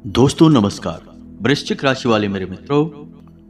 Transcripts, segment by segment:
दोस्तों नमस्कार। वृश्चिक राशि वाले मेरे मित्रों,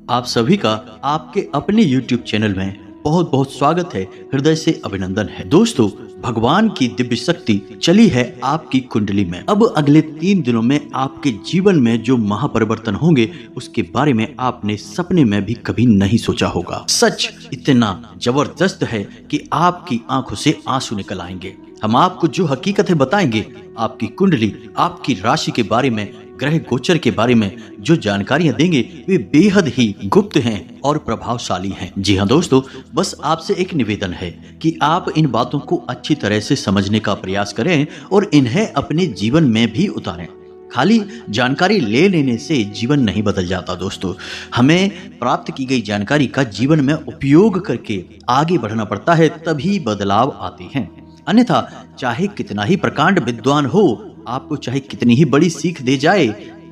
आप सभी का आपके अपने YouTube चैनल में बहुत बहुत स्वागत है। हृदय से अभिनंदन है। दोस्तों, भगवान की दिव्य शक्ति चली है आपकी कुंडली में। अब अगले 3 दिनों में आपके जीवन में जो महापरिवर्तन होंगे उसके बारे में आपने सपने में भी कभी नहीं सोचा होगा। सच इतना जबरदस्त है कि आपकी आंखों से आंसू निकल आएंगे। हम आपको जो हकीकतें बताएंगे, आपकी कुंडली, आपकी राशि के बारे में, ग्रह गोचर के बारे में जो जानकारियां देंगे वे बेहद ही गुप्त हैं और प्रभावशाली हैं। जी हाँ दोस्तों, बस आपसे एक निवेदन है कि आप इन बातों को अच्छी तरह से समझने का प्रयास करें और इन्हें अपने जीवन में भी उतारें। खाली जानकारी ले लेने से जीवन नहीं बदल जाता दोस्तों। हमें प्राप्त की गई जानकारी का जीवन में उपयोग करके आगे बढ़ना पड़ता है, तभी बदलाव आते हैं। अन्यथा चाहे कितना ही प्रकांड विद्वान हो, आपको चाहे कितनी ही बड़ी सीख दे जाए,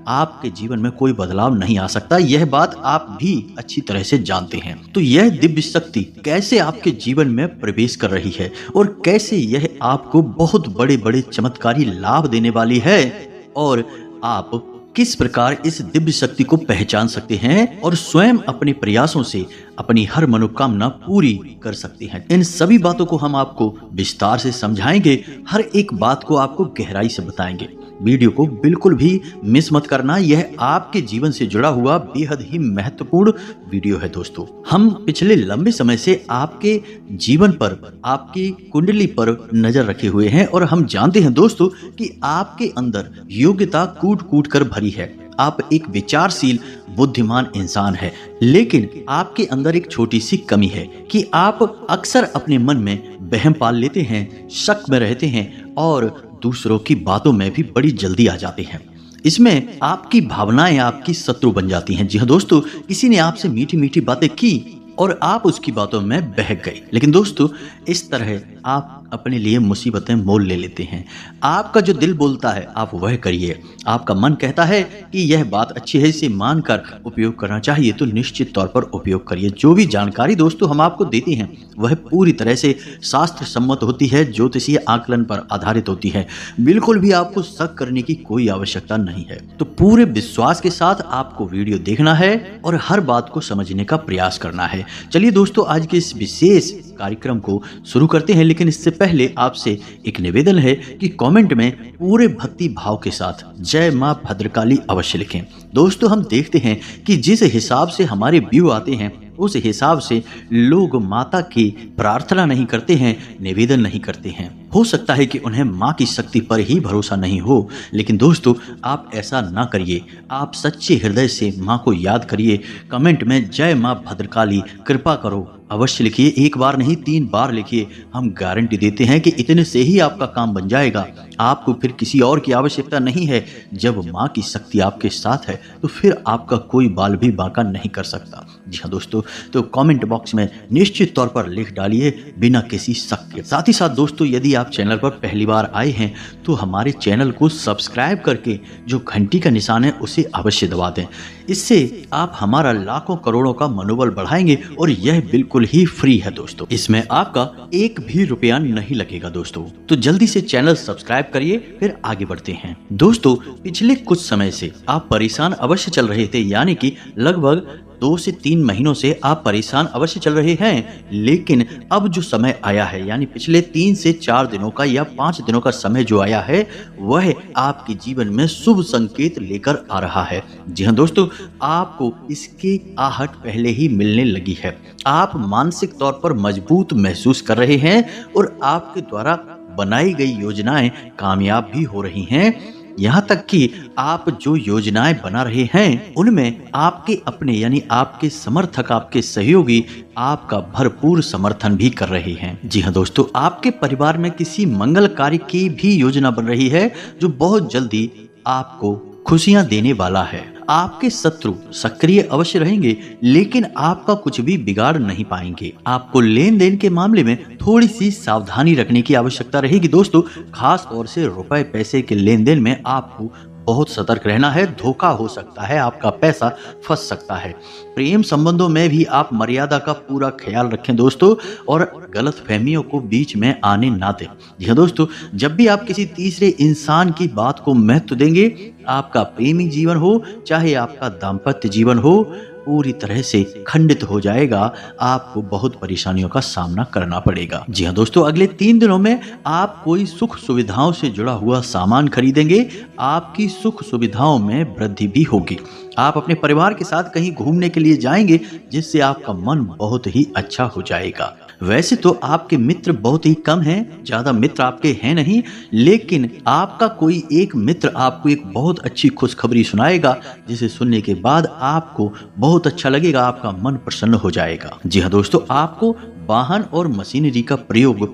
आपके जीवन में कोई बदलाव नहीं आ सकता। यह बात आप भी अच्छी तरह से जानते हैं। तो यह दिव्य शक्ति कैसे आपके जीवन में प्रवेश कर रही है और कैसे यह आपको बहुत बड़े बड़े चमत्कारी लाभ देने वाली है, और आप किस प्रकार इस दिव्य शक्ति को पहचान सकते हैं और स्वयं अपने प्रयासों से अपनी हर मनोकामना पूरी कर सकते हैं। इन सभी बातों को हम आपको विस्तार से समझाएंगे, हर एक बात को आपको गहराई से बताएंगे। वीडियो को बिल्कुल भी मिस मत करना, यह आपके जीवन से जुड़ा हुआ बेहद ही महत्वपूर्ण वीडियो है दोस्तों। हम पिछले लंबे समय से आपके जीवन पर, आपकी कुंडली पर नजर रखे हुए हैं और हम जानते हैं दोस्तों कि आपके अंदर योग्यता कूट कूट कर भरी है। आप एक विचारशील बुद्धिमान इंसान है, लेकिन आपके अंदर एक छोटी सी कमी है कि आप अक्सर अपने मन में वहम पाल लेते हैं, शक में रहते हैं और दूसरों की बातों में भी बड़ी जल्दी आ जाते हैं। इसमें आपकी भावनाएं आपकी शत्रु बन जाती हैं। जी हाँ दोस्तों, किसी ने आपसे मीठी मीठी बातें की और आप उसकी बातों में बहक गए, लेकिन दोस्तों इस तरह आप अपने लिए मुसीबतें मोल ले लेते हैं। आपका जो दिल बोलता है आप वह करिए। आपका मन कहता है कि यह बात अच्छी है, इसे मानकर उपयोग करना चाहिए, तो निश्चित तौर पर उपयोग करिए। जो भी जानकारी दोस्तों हम आपको देते हैं वह पूरी तरह से शास्त्र सम्मत होती है, ज्योतिषीय आकलन पर आधारित होती है। बिल्कुल भी आपको शक करने की कोई आवश्यकता नहीं है। तो पूरे विश्वास के साथ आपको वीडियो देखना है और हर बात को समझने का प्रयास करना है। चलिए दोस्तों, आज के इस विशेष कार्यक्रम को शुरू करते हैं, लेकिन इससे पहले आपसे एक निवेदन है कि कमेंट में पूरे भक्ति भाव के साथ जय मां भद्रकाली अवश्य लिखें। दोस्तों, हम देखते हैं कि जिस हिसाब से हमारे व्यू आते हैं उस हिसाब से लोग माता की प्रार्थना नहीं करते हैं, निवेदन नहीं करते हैं। हो सकता है कि उन्हें माँ की शक्ति पर ही भरोसा नहीं हो, लेकिन दोस्तों आप ऐसा ना करिए। आप सच्चे हृदय से माँ को याद करिए। कमेंट में जय माँ भद्रकाली कृपा करो अवश्य लिखिए। 1 बार नहीं 3 बार लिखिए। हम गारंटी देते हैं कि इतने से ही आपका काम बन जाएगा। आपको फिर किसी और की आवश्यकता नहीं है। जब माँ की शक्ति आपके साथ है तो फिर आपका कोई बाल भी बांका नहीं कर सकता। जी हाँ दोस्तों, तो कमेंट बॉक्स में निश्चित तौर पर लिख डालिए बिना किसी शक के। साथ ही साथ दोस्तों, यदि आप चैनल पर पहली बार आए हैं तो हमारे चैनल को सब्सक्राइब करके जो घंटी का निशान है उसे अवश्य दबा दें। इससे आप हमारा लाखों करोड़ों का मनोबल बढ़ाएंगे और यह बिल्कुल ही फ्री है दोस्तों। इसमें आपका 1 भी रुपया नहीं लगेगा दोस्तों। तो जल्दी से चैनल सब्सक्राइब करिए, फिर आगे बढ़ते हैं। दोस्तों, पिछले कुछ समय से आप परेशान अवश्य चल रहे थे, यानी कि लगभग 2 से 3 महीनों से आप परेशान अवश्य चल रहे हैं, लेकिन अब जो समय आया है, यानी पिछले 3 से 4 दिनों का या 5 दिनों का समय जो आया है, वह आपके जीवन में शुभ संकेत लेकर आ रहा है। जी हाँ दोस्तों, आपको इसकी आहट पहले ही मिलने लगी है। आप मानसिक तौर पर मजबूत महसूस कर रहे हैं और आपके द्वारा बनाई गई योजनाएं कामयाब भी हो रही हैं। यहाँ तक कि आप जो योजनाएं बना रहे हैं उनमें आपके अपने यानी आपके समर्थक, आपके सहयोगी आपका भरपूर समर्थन भी कर रहे हैं। जी हाँ दोस्तों, आपके परिवार में किसी मंगल कार्य की भी योजना बन रही है जो बहुत जल्दी आपको खुशियां देने वाला है। आपके शत्रु सक्रिय अवश्य रहेंगे, लेकिन आपका कुछ भी बिगाड़ नहीं पाएंगे। आपको लेन देन के मामले में थोड़ी सी सावधानी रखने की आवश्यकता रहेगी दोस्तों। खास तौर से रुपए पैसे के लेन देन में आपको बहुत सतर्क रहना है, धोखा हो सकता है, आपका पैसा फंस सकता है। प्रेम संबंधों में भी आप मर्यादा का पूरा ख्याल रखें दोस्तों, और गलत फहमियों को बीच में आने ना दें। जी हाँ दोस्तों, जब भी आप किसी तीसरे इंसान की बात को महत्व देंगे, आपका प्रेमी जीवन हो चाहे आपका दाम्पत्य जीवन हो, पूरी तरह से खंडित हो जाएगा। आपको बहुत परेशानियों का सामना करना पड़ेगा। जी हाँ दोस्तों, अगले 3 दिनों में आप कोई सुख सुविधाओं से जुड़ा हुआ सामान खरीदेंगे। आपकी सुख सुविधाओं में वृद्धि भी होगी। आप अपने परिवार के साथ कहीं घूमने के लिए जाएंगे, जिससे आपका मन बहुत ही अच्छा हो जाएगा। वैसे तो आपके मित्र बहुत ही कम हैं, ज्यादा मित्र आपके हैं नहीं, लेकिन आपका कोई एक मित्र आपको एक बहुत अच्छी खुशखबरी सुनाएगा, जिसे सुनने के बाद आपको बहुत अच्छा लगेगा, आपका मन प्रसन्न हो जाएगा। जी हाँ दोस्तों, आपको वाहन और मशीनरी का प्रयोग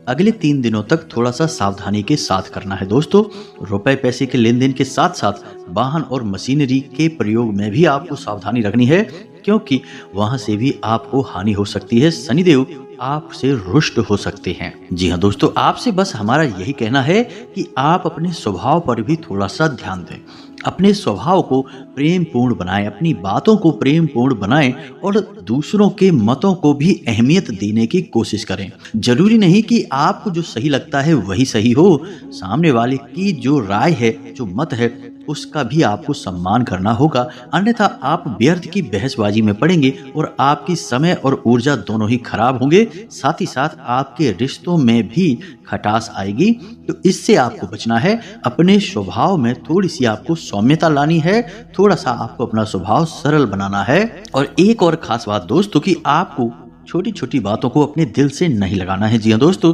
अगले 3 दिनों तक थोड़ा सा सावधानी के साथ करना है दोस्तों। रुपए पैसे के लेन देन के साथ साथ वाहन और मशीनरी के प्रयोग में भी आपको सावधानी रखनी है, क्योंकि वहां से भी आपको हानि हो सकती है। शनिदेव आपसे रुष्ट हो सकते हैं। जी हाँ दोस्तों, आपसे बस हमारा यही कहना है कि आप अपने स्वभाव पर भी थोड़ा सा ध्यान दें। अपने स्वभाव को प्रेम पूर्ण बनाएं, अपनी बातों को प्रेम पूर्ण बनाएं और दूसरों के मतों को भी अहमियत देने की कोशिश करें। जरूरी नहीं कि आपको जो सही लगता है वही सही हो। सामने वाले की जो राय है, जो मत है, उसका भी आपको सम्मान करना होगा, अन्यथा आप व्यर्थ की बहसबाजी में पड़ेंगे और आपकी समय और ऊर्जा दोनों ही खराब होंगे। साथ ही साथ आपके रिश्तों में भी खटास आएगी। तो इससे आपको बचना है। अपने स्वभाव में थोड़ी सी आपको सौम्यता लानी है, थोड़ा सा आपको अपना स्वभाव सरल बनाना है। और एक और खास बात दोस्तों, कि आपको छोटी छोटी बातों को अपने दिल से नहीं लगाना है। जी हाँ दोस्तों,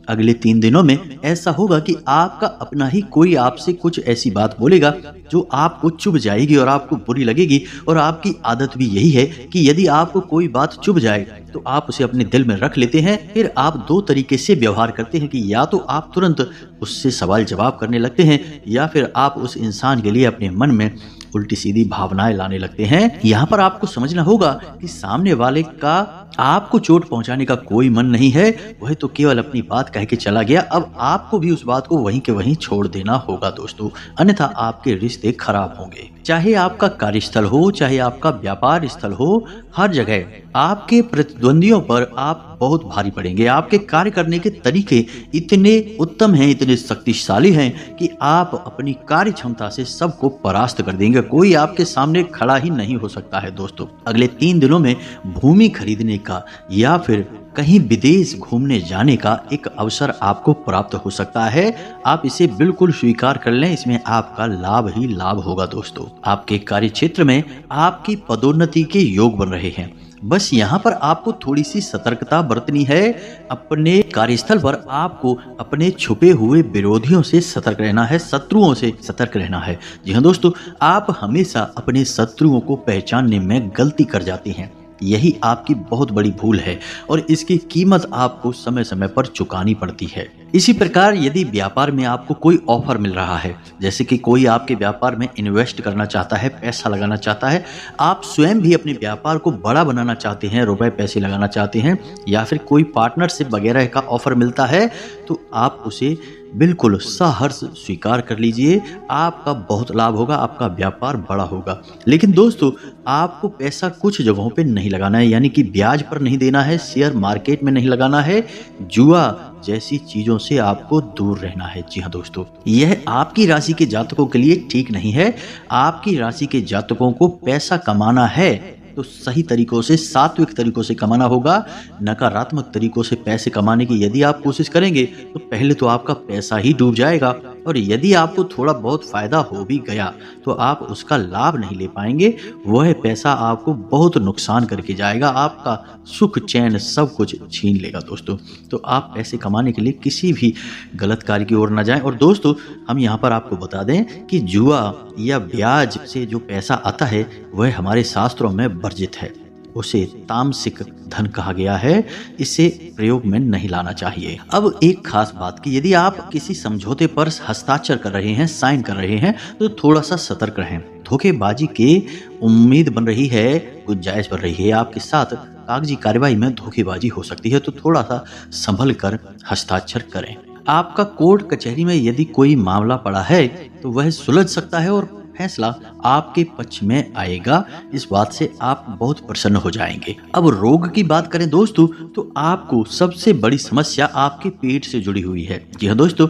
अगले 3 दिनों में ऐसा होगा कि आपका अपना ही कोई आपसे कुछ ऐसी बात बोलेगा जो आपको चुभ जाएगी और आपको बुरी लगेगी। और आपकी आदत भी यही है कि यदि आपको कोई बात चुभ जाए तो आप उसे अपने दिल में रख लेते हैं। फिर आप 2 तरीके से व्यवहार करते हैं, कि या तो आप तुरंत उससे सवाल जवाब करने लगते हैं, या फिर आप उस इंसान के लिए अपने मन में उल्टी सीधी भावनाएं लाने लगते हैं। यहाँ पर आपको समझना होगा कि सामने वाले का आपको चोट पहुंचाने का कोई मन नहीं है, वह तो केवल अपनी बात कह के चला गया। अब आपको भी उस बात को वहीं के वहीं छोड़ देना होगा दोस्तों, अन्यथा आपके रिश्ते खराब होंगे। चाहे आपका कार्यस्थल हो, चाहे आपका व्यापार स्थल हो, हर जगह आपके प्रतिद्वंदियों पर आप बहुत भारी पड़ेंगे। आपके कार्य करने के तरीके इतने उत्तम हैं, इतने शक्तिशाली हैं कि आप अपनी कार्य क्षमता से सबको परास्त कर देंगे। कोई आपके सामने खड़ा ही नहीं हो सकता है दोस्तों। अगले 3 दिनों में भूमि खरीदने का या फिर कहीं विदेश घूमने जाने का एक अवसर आपको प्राप्त हो सकता है। आप इसे बिल्कुल स्वीकार कर लें, इसमें आपका लाभ ही लाभ होगा दोस्तों। आपके कार्य क्षेत्र में आपकी पदोन्नति के योग बन रहे हैं। बस यहाँ पर आपको थोड़ी सी सतर्कता बरतनी है। अपने कार्यस्थल पर आपको अपने छुपे हुए विरोधियों से सतर्क रहना है, शत्रुओं से सतर्क रहना है। जी हाँ दोस्तों, आप हमेशा अपने शत्रुओं को पहचानने में गलती कर जाते हैं। यही आपकी बहुत बड़ी भूल है और इसकी कीमत आपको समय समय पर चुकानी पड़ती है। इसी प्रकार यदि व्यापार में आपको कोई ऑफर मिल रहा है, जैसे कि कोई आपके व्यापार में इन्वेस्ट करना चाहता है, पैसा लगाना चाहता है, आप स्वयं भी अपने व्यापार को बड़ा बनाना चाहते हैं, रुपए पैसे लगाना चाहते हैं, या फिर कोई पार्टनरशिप वगैरह का ऑफर मिलता है, तो आप उसे बिल्कुल सहर्ष स्वीकार कर लीजिए। आपका बहुत लाभ होगा, आपका व्यापार बड़ा होगा। लेकिन दोस्तों, आपको पैसा कुछ जगहों पे नहीं लगाना है, यानी कि ब्याज पर नहीं देना है, शेयर मार्केट में नहीं लगाना है, जुआ जैसी चीजों से आपको दूर रहना है। जी हाँ दोस्तों, यह आपकी राशि के जातकों के लिए ठीक नहीं है। आपकी राशि के जातकों को पैसा कमाना है तो सही तरीकों से, सात्विक तरीकों से कमाना होगा। नकारात्मक तरीकों से पैसे कमाने की यदि आप कोशिश करेंगे तो पहले तो आपका पैसा ही डूब जाएगा, और यदि आपको थोड़ा बहुत फायदा हो भी गया तो आप उसका लाभ नहीं ले पाएंगे। वह पैसा आपको बहुत नुकसान करके जाएगा, आपका सुख चैन सब कुछ छीन लेगा दोस्तों। तो आप पैसे कमाने के लिए किसी भी गलत कार्य की ओर न जाएं। और दोस्तों, हम यहाँ पर आपको बता दें कि जुआ या ब्याज से जो पैसा आता है वह हमारे शास्त्रों में वर्जित है, उसे तामसिक धन कहा गया है, इसे प्रयोग में नहीं लाना चाहिए। अब एक खास बात कि यदि आप किसी समझौते पर हस्ताक्षर कर रहे हैं, साइन कर रहे हैं, तो थोड़ा सा सतर्क रहें। धोखेबाजी की उम्मीद बन रही है, गुंजाइश बन रही है, आपके साथ कागजी कार्यवाही में धोखेबाजी हो सकती है, तो थोड़ा सा संभल कर हस्ताक्षर करें। आपका कोर्ट कचहरी में यदि कोई मामला पड़ा है तो वह सुलझ सकता है और फैसला आपके पक्ष में आएगा। इस बात से आप बहुत प्रसन्न हो जाएंगे। अब रोग की बात करें दोस्तों, तो आपको सबसे बड़ी समस्या आपके पेट से जुड़ी हुई है। जी हाँ दोस्तों,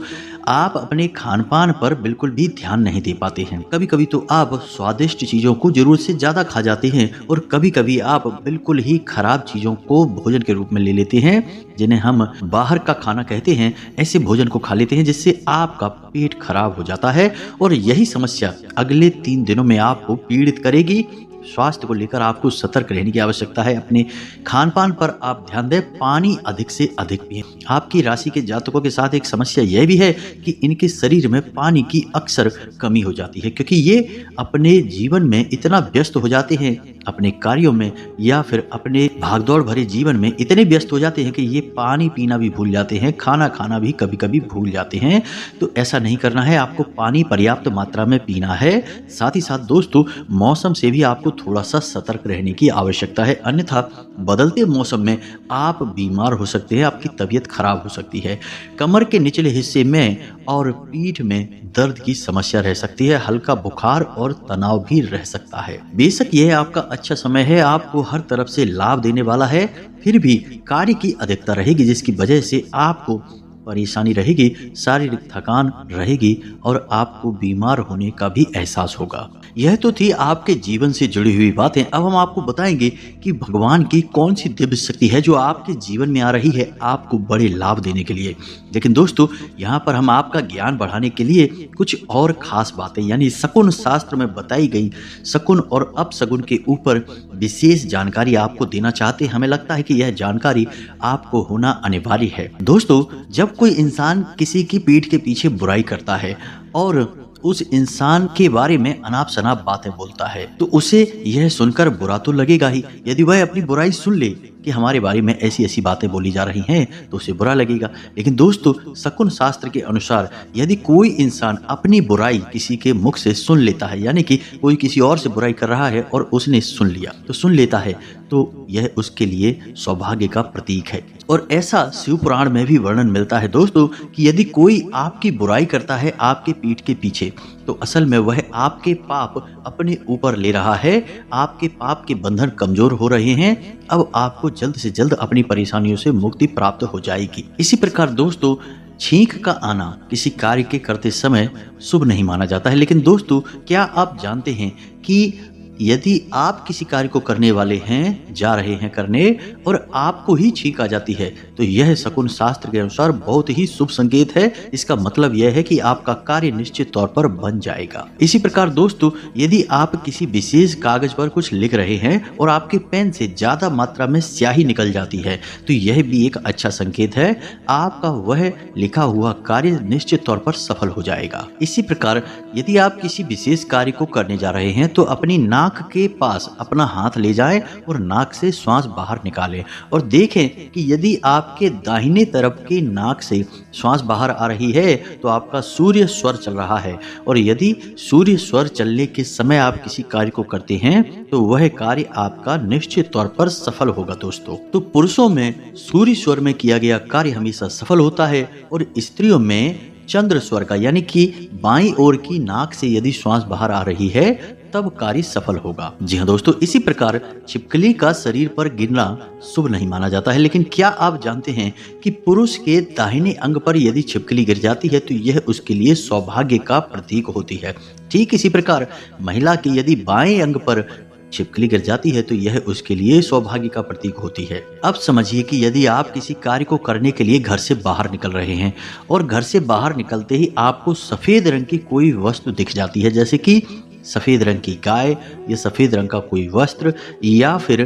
आप अपने खान पान पर बिल्कुल भी ध्यान नहीं दे पाते हैं। कभी कभी तो आप स्वादिष्ट चीजों को जरूरत से ज्यादा खा जाते हैं और कभी कभी आप बिल्कुल ही खराब चीजों को भोजन के रूप में ले लेते हैं, जिन्हें हम बाहर का खाना कहते हैं। ऐसे भोजन को खा लेते हैं जिससे आपका पेट खराब हो जाता है और यही समस्या अगले 3 दिनों में आपको पीड़ित करेगी। स्वास्थ्य को लेकर आपको सतर्क रहने की आवश्यकता है। अपने खान पान पर आप ध्यान दें, पानी अधिक से अधिक पिएं। आपकी राशि के जातकों के साथ एक समस्या यह भी है कि इनके शरीर में पानी की अक्सर कमी हो जाती है, क्योंकि ये अपने जीवन में इतना व्यस्त हो जाते हैं, अपने कार्यों में या फिर अपने भागदौड़ भरे जीवन में इतने व्यस्त हो जाते हैं कि ये पानी पीना भी भूल जाते हैं, खाना खाना भी कभी कभी भूल जाते हैं। तो ऐसा नहीं करना है, आपको पानी पर्याप्त मात्रा में पीना है। साथ ही साथ दोस्तों, मौसम से भी आपको थोड़ा सा सतर्क रहने की आवश्यकता है, अन्यथा बदलते मौसम में आप बीमार हो सकते हैं, आपकी तबीयत खराब हो सकती है। कमर के निचले हिस्से में और पीठ में दर्द की समस्या रह सकती है, हल्का बुखार और तनाव भी रह सकता है। बेशक यह आपका अच्छा समय है, आपको हर तरफ से लाभ देने वाला है, फिर भी कार्य की अधिकता रहेगी जिसकी वजह से आपको परेशानी रहेगी, शारीरिक थकान रहेगी और आपको बीमार होने का भी एहसास होगा। यह तो थी आपके जीवन से जुड़ी हुई बातें। अब हम आपको बताएंगे कि भगवान की कौन सी दिव्य शक्ति है जो आपके जीवन में आ रही है आपको बड़े लाभ देने के लिए। लेकिन दोस्तों, यहाँ पर हम आपका ज्ञान बढ़ाने के लिए कुछ और खास बातें यानी शकुन शास्त्र में बताई गई शकुन और अपशकुन के ऊपर विशेष जानकारी आपको देना चाहते हैं। हमें लगता है कि यह जानकारी आपको होना अनिवार्य है। दोस्तों, जब कोई इंसान किसी की पीठ के पीछे बुराई करता है और उस इंसान के बारे में अनाप शनाप बातें बोलता है, तो उसे यह सुनकर बुरा तो लगेगा ही। यदि वह अपनी बुराई सुन ले कि हमारे बारे में ऐसी ऐसी बातें बोली जा रही हैं, तो उसे बुरा लगेगा। लेकिन दोस्तों, शकुन शास्त्र के अनुसार यदि कोई इंसान अपनी बुराई किसी के मुख से सुन लेता है, यानी कि कोई किसी और से बुराई कर रहा है और उसने सुन लिया, तो सुन लेता है, तो यह उसके लिए सौभाग्य का प्रतीक है। और ऐसा शिव पुराण में भी वर्णन मिलता है दोस्तों कि यदि कोई आपकी बुराई करता है आपके पीठ के पीछे, तो असल में वह आपके पाप अपने ऊपर ले रहा है, आपके पाप के बंधन कमजोर हो रहे हैं। अब आपको जल्द से जल्द अपनी परेशानियों से मुक्ति प्राप्त हो जाएगी। इसी प्रकार दोस्तों, छींक का आना किसी कार्य के करते समय शुभ नहीं माना जाता है। लेकिन दोस्तों, क्या आप जानते हैं कि यदि आप किसी कार्य को करने वाले हैं, जा रहे हैं करने, और आपको ही छींक आ जाती है, तो यह शकुन शास्त्र के अनुसार बहुत ही शुभ संकेत है। इसका मतलब यह है कि आपका कार्य निश्चित तौर पर बन जाएगा। इसी प्रकार दोस्तों, यदि आप किसी विशेष कागज पर कुछ लिख रहे हैं और आपके पेन से ज्यादा मात्रा में स्याही निकल जाती है, तो यह भी एक अच्छा संकेत है, आपका वह लिखा हुआ कार्य निश्चित तौर पर सफल हो जाएगा। इसी प्रकार यदि आप किसी विशेष कार्य को करने जा रहे हैं, तो अपनी नाक के पास अपना हाथ ले जाएं और नाक से श्वास बाहर निकालें और देखें कि यदि आपके दाहिने तरफ की नाक से श्वास बाहर आ रही है, तो आपका सूर्य स्वर चल रहा है। और यदि सूर्य स्वर चलने के समय आप किसी कार्य को करते हैं, तो वह कार्य आपका निश्चित तौर पर सफल होगा। दोस्तों, तो पुरुषों में सूर्य स्वर में किया गया कार्य हमेशा सफल होता है और स्त्रियों में चंद्र स्वर का, यानी कि बाईं ओर की नाक से यदि श्वास बाहर आ रही है, तब कार्य सफल होगा। जी हाँ दोस्तों, इसी प्रकार छिपकली का शरीर पर गिरना शुभ नहीं माना जाता है। लेकिन क्या आप जानते हैं कि पुरुष के दाहिने अंग पर यदि छिपकली गिर जाती है, तो यह उसके लिए सौभाग्य का प्रतीक होती है। ठीक इसी प्रकार महिला के यदि बाएं अंग पर छिपकली गिर जाती है, तो यह उसके लिए सौभाग्य का प्रतीक होती है। अब समझिए कि यदि आप किसी कार्य को करने के लिए घर से बाहर निकल रहे हैं और घर से बाहर निकलते ही आपको सफेद रंग की कोई वस्तु दिख जाती है, जैसे कि सफेद रंग की गाय या सफेद रंग का कोई वस्त्र या फिर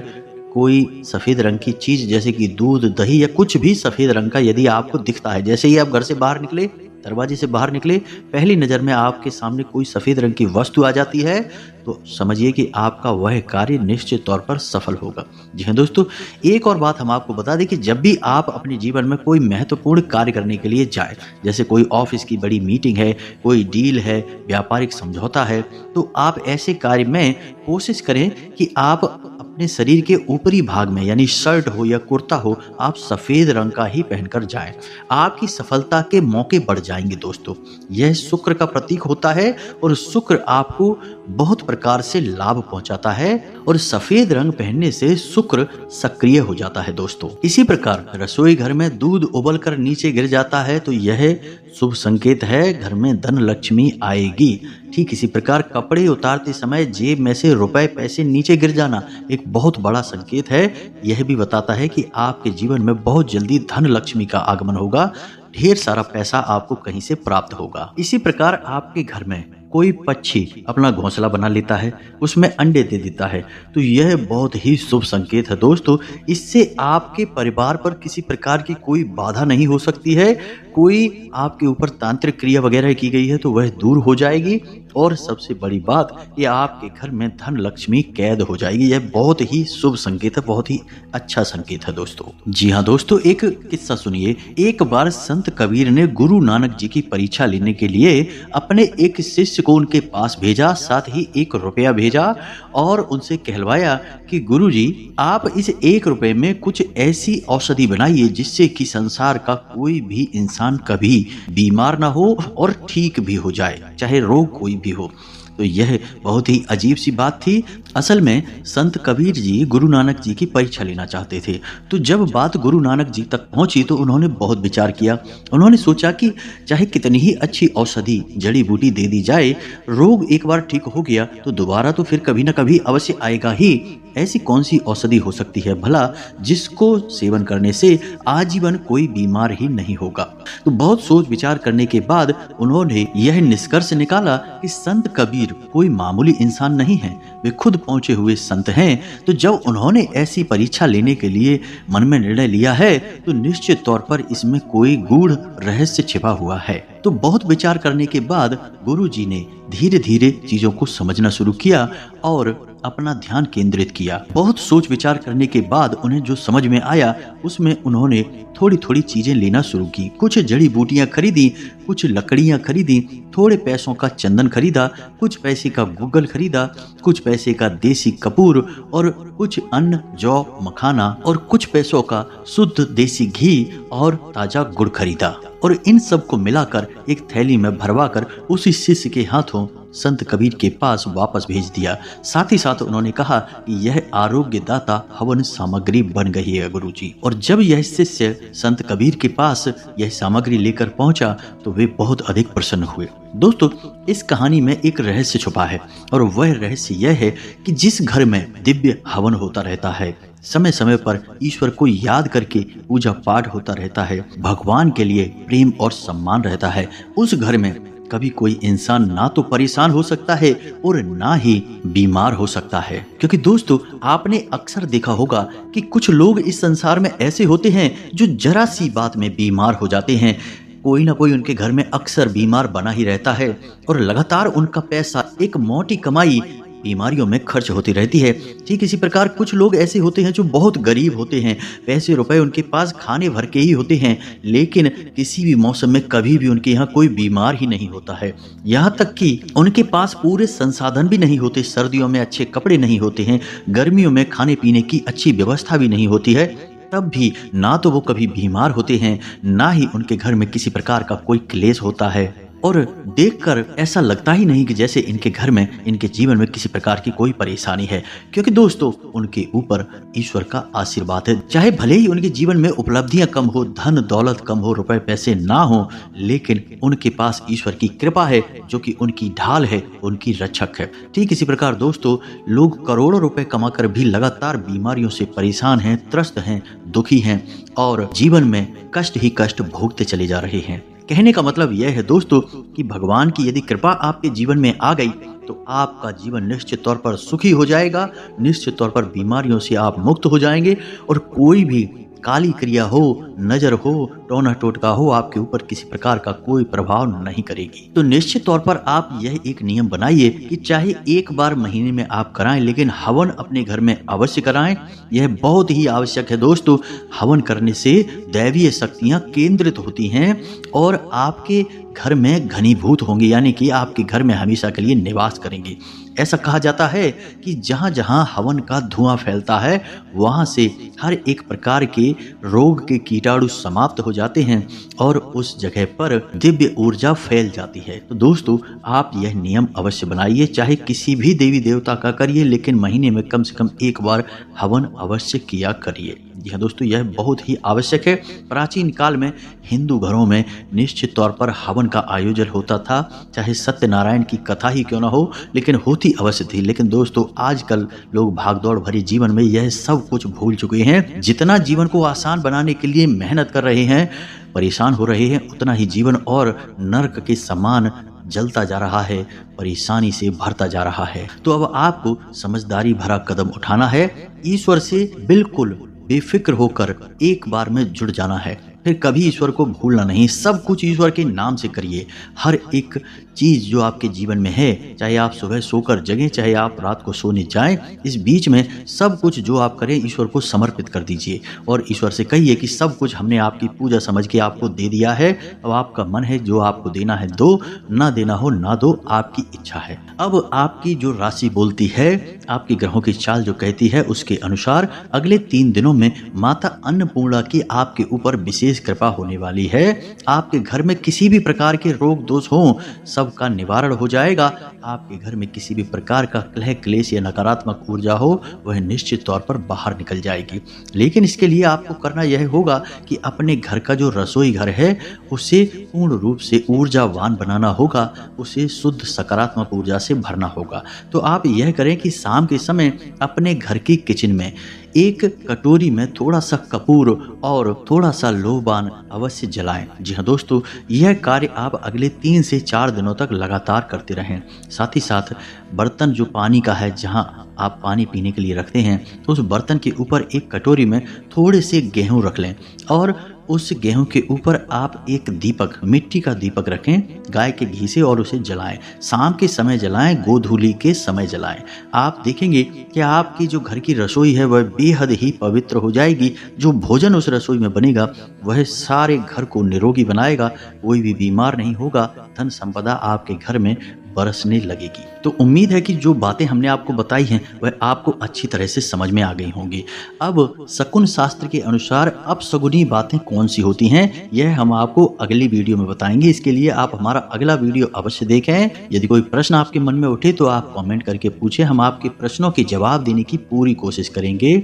कोई सफेद रंग की चीज जैसे कि दूध, दही या कुछ भी सफेद रंग का यदि आपको दिखता है, जैसे ही आप घर से बाहर निकले, दरवाजे से बाहर निकले, पहली नजर में आपके सामने कोई सफेद रंग की वस्तु आ जाती है, तो समझिए कि आपका वह कार्य निश्चित तौर पर सफल होगा। जी हाँ दोस्तों, एक और बात हम आपको बता दें कि जब भी आप अपने जीवन में कोई महत्वपूर्ण कार्य करने के लिए जाए, जैसे कोई ऑफिस की बड़ी मीटिंग है, कोई डील है, व्यापारिक समझौता है, तो आप ऐसे कार्य में कोशिश करें कि आप अपने शरीर के ऊपरी भाग में यानी शर्ट हो या कुर्ता हो, आप सफ़ेद रंग का ही पहनकर जाएं। आपकी सफलता के मौके बढ़ जाएंगे दोस्तों। यह शुक्र का प्रतीक होता है और शुक्र आपको बहुत प्रकार से लाभ पहुंचाता है और सफ़ेद रंग पहनने से शुक्र सक्रिय हो जाता है दोस्तों। इसी प्रकार रसोई घर में दूध उबलकर नीचे गिर जाता है तो यह शुभ संकेत है, घर में धन लक्ष्मी आएगी। ठीक इसी प्रकार कपड़े उतारते समय जेब में से रुपए पैसे नीचे गिर जाना एक बहुत बड़ा संकेत है। यह भी बताता है कि आपके जीवन में बहुत जल्दी धन लक्ष्मी का आगमन होगा, ढेर सारा पैसा आपको कहीं से प्राप्त होगा। इसी प्रकार आपके घर में कोई पक्षी अपना घोंसला बना लेता है, उसमें अंडे दे देता है तो यह बहुत ही शुभ संकेत है दोस्तों। इससे आपके परिवार पर किसी प्रकार की कोई बाधा नहीं हो सकती है। कोई आपके ऊपर तांत्रिक क्रिया वगैरह की गई है तो वह दूर हो जाएगी और सबसे बड़ी बात ये आपके घर में धन लक्ष्मी कैद हो जाएगी। यह बहुत ही शुभ संकेत है, बहुत ही अच्छा संकेत है दोस्तों। जी हाँ दोस्तों, एक किस्सा सुनिए। एक बार संत कबीर ने गुरु नानक जी की परीक्षा लेने के लिए अपने एक शिष्य को उनके पास भेजा, साथ ही 1 रुपया भेजा और उनसे कहलवाया कि गुरु जी आप इस 1 रुपये में कुछ ऐसी औषधि बनाइए जिससे कि संसार का कोई भी इंसान कभी बीमार ना हो और ठीक भी हो जाए, चाहे रोग कोई भी हो। तो यह बहुत ही अजीब सी बात थी। असल में संत कबीर जी गुरु नानक जी की परीक्षा लेना चाहते थे। तो जब बात गुरु नानक जी तक पहुंची तो उन्होंने बहुत विचार किया। उन्होंने सोचा कि चाहे कितनी ही अच्छी औषधि जड़ी बूटी दे दी जाए, रोग एक बार ठीक हो गया तो दोबारा तो फिर कभी ना कभी अवश्य आएगा ही। ऐसी कौन सी औषधि हो सकती है भला जिसको सेवन करने से आजीवन कोई बीमार ही नहीं होगा। तो बहुत सोच विचार करने के बाद उन्होंने यह निष्कर्ष निकाला कि संत कबीर कोई मामूली इंसान नहीं है, वे खुद पहुंचे हुए संत हैं। तो जब उन्होंने ऐसी परीक्षा लेने के लिए मन में निर्णय लिया है तो निश्चित तौर पर इसमें कोई गूढ़ रहस्य छिपा हुआ है। तो बहुत विचार करने के बाद गुरु जी ने धीरे धीरे चीजों को समझना शुरू किया और अपना ध्यान केंद्रित किया। बहुत सोच विचार करने के बाद उन्हें जो समझ में आया उसमें उन्होंने थोड़ी थोड़ी चीजें लेना शुरू की। कुछ जड़ी बूटियां खरीदी, कुछ लकड़ियां खरीदी, थोड़े पैसों का चंदन खरीदा, कुछ पैसे का गूगल खरीदा, कुछ पैसे का देसी कपूर और कुछ अन्न जौ मखाना और कुछ पैसों का शुद्ध देसी घी और ताजा गुड़ खरीदा और इन सब को मिलाकर एक थैली में भरवाकर उसी शिष्य के हाथों संत कबीर के पास वापस भेज दिया। साथ ही साथ उन्होंने कहा कि यह आरोग्य दाता हवन सामग्री बन गई है गुरुजी। और जब यह शिष्य संत कबीर के पास यह सामग्री लेकर पहुंचा तो वे बहुत अधिक प्रसन्न हुए। दोस्तों, इस कहानी में एक रहस्य छुपा है और वह रहस्य यह है कि जिस घर में दिव्य हवन होता रहता है, समय समय पर ईश्वर को याद करके पूजा पाठ होता रहता है, भगवान के लिए प्रेम और सम्मान रहता है, उस घर में कभी कोई इंसान ना तो परेशान हो सकता है और ना ही बीमार हो सकता है। क्योंकि दोस्तों, आपने अक्सर देखा होगा कि कुछ लोग इस संसार में ऐसे होते हैं जो जरा सी बात में बीमार हो जाते हैं। कोई ना कोई उनके घर में अक्सर बीमार बना ही रहता है और लगातार उनका पैसा, एक मोटी कमाई बीमारियों में खर्च होती रहती है। ठीक इसी प्रकार कुछ लोग ऐसे होते हैं जो बहुत गरीब होते हैं, पैसे रुपए उनके पास खाने भर के ही होते हैं, लेकिन किसी भी मौसम में कभी भी उनके यहाँ कोई बीमार ही नहीं होता है। यहाँ तक कि उनके पास पूरे संसाधन भी नहीं होते, सर्दियों में अच्छे कपड़े नहीं होते हैं, गर्मियों में खाने पीने की अच्छी व्यवस्था भी नहीं होती है, तब भी ना तो वो कभी बीमार होते हैं, ना ही उनके घर में किसी प्रकार का कोई क्लेश होता है। और देखकर ऐसा लगता ही नहीं कि जैसे इनके घर में, इनके जीवन में किसी प्रकार की कोई परेशानी है। क्योंकि दोस्तों, उनके ऊपर ईश्वर का आशीर्वाद है। चाहे भले ही उनके जीवन में उपलब्धियां कम हो, धन दौलत कम हो, रुपए पैसे ना हो, लेकिन उनके पास ईश्वर की कृपा है जो कि उनकी ढाल है, उनकी रक्षक है। ठीक इसी प्रकार दोस्तों, लोग करोड़ों रुपए कमाकर भी लगातार बीमारियों से परेशान हैं, त्रस्त हैं, दुखी हैं और जीवन में कष्ट ही कष्ट भोगते चले जा रहे हैं। कहने का मतलब यह है दोस्तों कि भगवान की यदि कृपा आपके जीवन में आ गई तो आपका जीवन निश्चित तौर पर सुखी हो जाएगा, निश्चित तौर पर बीमारियों से आप मुक्त हो जाएंगे और कोई भी काली क्रिया हो, नजर हो, टोना टोटका हो, आपके ऊपर किसी प्रकार का कोई प्रभाव नहीं करेगी। तो निश्चित तौर पर आप यह एक नियम बनाइए कि चाहे एक बार महीने में आप कराएं, लेकिन हवन अपने घर में अवश्य कराएं। यह बहुत ही आवश्यक है दोस्तों। हवन करने से दैवीय शक्तियां केंद्रित होती हैं और आपके घर में घनीभूत होंगे, यानी कि आपके घर में हमेशा के लिए निवास करेंगे। ऐसा कहा जाता है कि जहाँ जहाँ हवन का धुआं फैलता है वहाँ से हर एक प्रकार के रोग के कीटाणु समाप्त हो जाते हैं और उस जगह पर दिव्य ऊर्जा फैल जाती है। तो दोस्तों आप यह नियम अवश्य बनाइए, चाहे किसी भी देवी देवता का करिए, लेकिन महीने में कम से कम एक बार हवन अवश्य किया करिए। जी हाँ दोस्तों, यह बहुत ही आवश्यक है। प्राचीन काल में हिंदू घरों में निश्चित तौर पर हवन का आयोजन होता था, चाहे सत्यनारायण की कथा ही क्यों ना हो, लेकिन होती अवश्य थी। लेकिन दोस्तों आजकल लोग भागदौड़ भरी जीवन में यह सब कुछ भूल चुके हैं। जितना जीवन को आसान बनाने के लिए मेहनत कर रहे हैं, परेशान हो रहे हैं, उतना ही जीवन और नर्क के समान जलता जा रहा है, परेशानी से भरता जा रहा है। तो अब आपको समझदारी भरा कदम उठाना है, ईश्वर से बिल्कुल बेफिक्र होकर एक बार में जुड़ जाना है, फिर कभी ईश्वर को भूलना नहीं। सब कुछ ईश्वर के नाम से करिए। हर एक चीज जो आपके जीवन में है, चाहे आप सुबह सोकर जगें, चाहे आप रात को सोने जाएं, इस बीच में सब कुछ जो आप करें ईश्वर को समर्पित कर दीजिए और ईश्वर से कहिए कि सब कुछ हमने आपकी पूजा समझ के आपको दे दिया है। अब आपका मन है, जो आपको देना है दो, ना देना हो ना दो, आपकी इच्छा है। अब आपकी जो राशि बोलती है, आपके ग्रहों की चाल जो कहती है, उसके अनुसार अगले 3 दिनों में माता अन्नपूर्णा की आपके ऊपर विशेष कृपा होने वाली है। आपके घर में किसी भी प्रकार के रोग दोष हो, सबका निवारण हो जाएगा। आपके घर में किसी भी प्रकार का कलह क्लेश या नकारात्मक ऊर्जा हो, वह निश्चित तौर पर बाहर निकल जाएगी। लेकिन इसके लिए आपको करना यह होगा कि अपने घर का जो रसोई घर है उसे पूर्ण रूप से ऊर्जावान बनाना होगा, उसे शुद्ध सकारात्मक ऊर्जा से भरना होगा। तो आप यह करें कि शाम के समय अपने घर की किचन में एक कटोरी में थोड़ा सा कपूर और थोड़ा सा लोबान अवश्य जलाएं। जी हाँ दोस्तों, यह कार्य आप अगले 3 से 4 दिनों तक लगातार करते रहें। साथ ही साथ बर्तन जो पानी का है, जहाँ आप पानी पीने के लिए रखते हैं, तो उस बर्तन के ऊपर एक कटोरी में थोड़े से गेहूं रख लें और उस गेहूं के ऊपर आप एक दीपक, मिट्टी का दीपक रखें गाय के घी से और उसे जलाएं। शाम के समय जलाएं, गोधूली के समय जलाएं। आप देखेंगे कि आपकी जो घर की रसोई है वह बेहद ही पवित्र हो जाएगी। जो भोजन उस रसोई में बनेगा वह सारे घर को निरोगी बनाएगा, कोई भी बीमार नहीं होगा, धन संपदा आपके घर में बरसने लगेगी। तो उम्मीद है कि जो बातें हमने आपको बताई हैं वह आपको अच्छी तरह से समझ में आ गई होंगी। अब शकुन शास्त्र के अनुसार अपशगुनी बातें कौन सी होती हैं, यह हम आपको अगली वीडियो में बताएंगे। इसके लिए आप हमारा अगला वीडियो अवश्य देखें। यदि कोई प्रश्न आपके मन में उठे तो आप कमेंट करके पूछें, हम आपके प्रश्नों के जवाब देने की पूरी कोशिश करेंगे।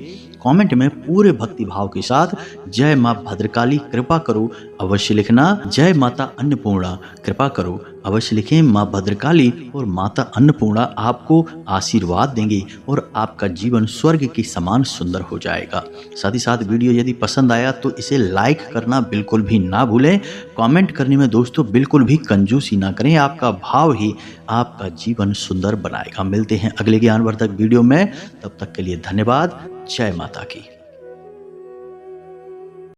कमेंट में पूरे भक्ति भाव के साथ जय माँ भद्रकाली कृपा करो अवश्य लिखना। जय माता अन्नपूर्णा कृपा करो अवश्य लिखें। माँ भद्रकाली और माता अन्नपूर्णा आपको आशीर्वाद देंगे और आपका जीवन स्वर्ग के समान सुंदर हो जाएगा। साथ ही साथ वीडियो यदि पसंद आया तो इसे लाइक करना बिल्कुल भी ना भूलें। कमेंट करने में दोस्तों बिल्कुल भी कंजूसी ना करें, आपका भाव ही आपका जीवन सुंदर बनाएगा। मिलते हैं अगले ज्ञानवर्धक वीडियो में, तब तक के लिए धन्यवाद। जय माता की।